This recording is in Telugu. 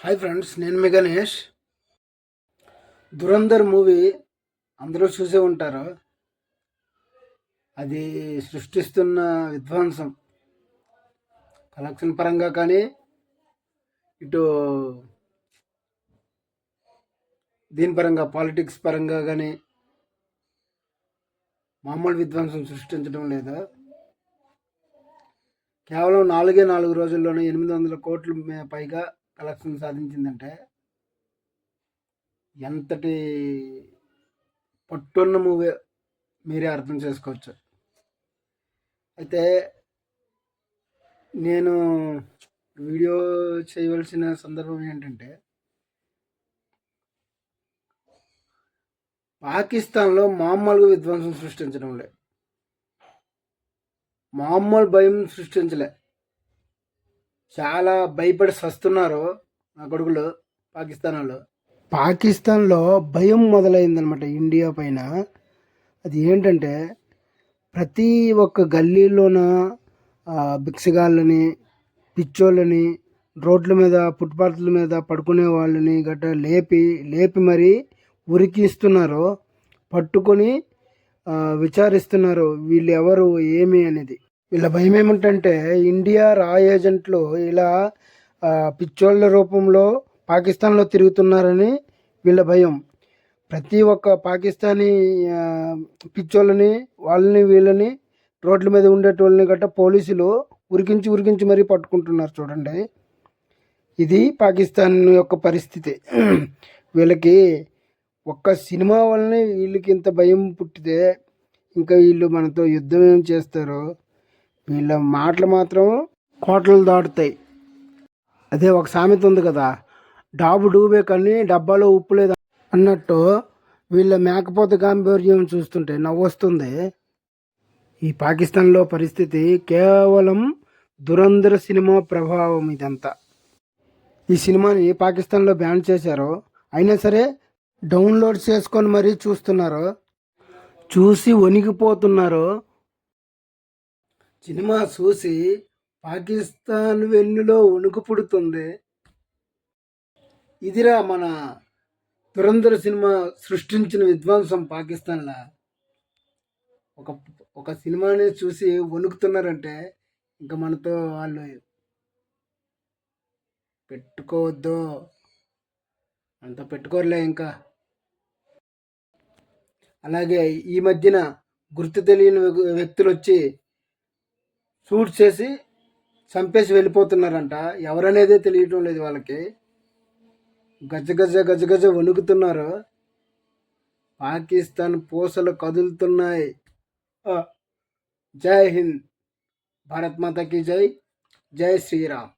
హాయ్ ఫ్రెండ్స్, నేను మీ గణేష్. దురంధర్ మూవీ అందరూ చూసే ఉంటారు. అది సృష్టిస్తున్న విధ్వంసం కలెక్షన్ పరంగా కానీ, ఇటు దీని పరంగా పాలిటిక్స్ పరంగా కానీ మామూలు విధ్వంసం సృష్టించడం లేదు. కేవలం 4 రోజుల్లోనే 800 కోట్ల పైగా కలెక్షన్ సాధించిందంటే ఎంతటి పట్టున్న మూవీ మీరే అర్థం చేసుకోవచ్చు. అయితే నేను వీడియో చేయవలసిన సందర్భం ఏంటంటే, పాకిస్తాన్లో మామూలుగా విధ్వంసం సృష్టించడం లే, మామూలు భయం సృష్టించలే. చాలా భయపడి సస్తున్నారు నా కొడుకులు పాకిస్తాన్లో భయం మొదలైందనమాట ఇండియా పైన. అది ఏంటంటే, ప్రతి ఒక్క గల్లీలోన భిక్షగాళ్ళని, పిచ్చోళ్ళని, రోడ్ల మీద ఫుట్పాత్ల మీద పడుకునే వాళ్ళని గట్రా లేపి మరీ ఉరికిస్తున్నారు. పట్టుకొని విచారిస్తున్నారు వీళ్ళు ఎవరు ఏమి అనేది. వీళ్ళ భయం ఏమిటంటే, ఇండియా రా ఏజెంట్లు ఇలా పిచ్చోళ్ళ రూపంలో పాకిస్తాన్లో తిరుగుతున్నారని వీళ్ళ భయం. ప్రతి ఒక్క పాకిస్తానీ పిచ్చోళ్ళని, వాళ్ళని వీళ్ళని, రోడ్ల మీద ఉండేటోళ్ళని గట్రా పోలీసులు ఉరికించి మరీ పట్టుకుంటున్నారు. చూడండి, ఇది పాకిస్తాన్ యొక్క పరిస్థితి. వీళ్ళకి ఒక్క సినిమా వల్లనే వీళ్ళకి ఇంత భయం పుట్టితే ఇంకా వీళ్ళు మనతో యుద్ధం ఏం చేస్తారో. వీళ్ళ మాటలు మాత్రం కోటలు దాటుతాయి. అదే ఒక సామెత ఉంది కదా, డాబు డూబే కానీ డబ్బాలో ఉప్పు లేదు అన్నట్టు. వీళ్ళ మేకపోత గాంభీర్యం చూస్తుంటే నవ్వొస్తుంది. ఈ పాకిస్తాన్లో పరిస్థితి కేవలం దురంధర సినిమా ప్రభావం ఇదంతా. ఈ సినిమాని పాకిస్తాన్లో బ్యాన్ చేశారు, అయినా సరే డౌన్లోడ్ చేసుకొని మరీ చూస్తున్నారు, చూసి వణికిపోతున్నారు. సినిమా చూసి పాకిస్తాన్ వెన్నులో వణుకు పుడుతుంది. ఇదిరా మన దురంధర సినిమా సృష్టించిన విధ్వంసం. పాకిస్తాన్లో ఒక సినిమాని చూసి వణుకుతున్నారంటే ఇంకా మనతో వాళ్ళు పెట్టుకోవద్దు, అంత పెట్టుకోరలే ఇంకా. అలాగే ఈ మధ్యన గుర్తు తెలియని వ్యక్తులు వచ్చి షూట్ చేసి చంపేసి వెళ్ళిపోతున్నారంట. ఎవరనేదే తెలియటం లేదు వాళ్ళకి. గజ వణుకుతున్నారు. పాకిస్తాన్ పూసలు కదులుతున్నాయి. జై హింద్, భారత్ మాతాకి జై, జై శ్రీరామ్.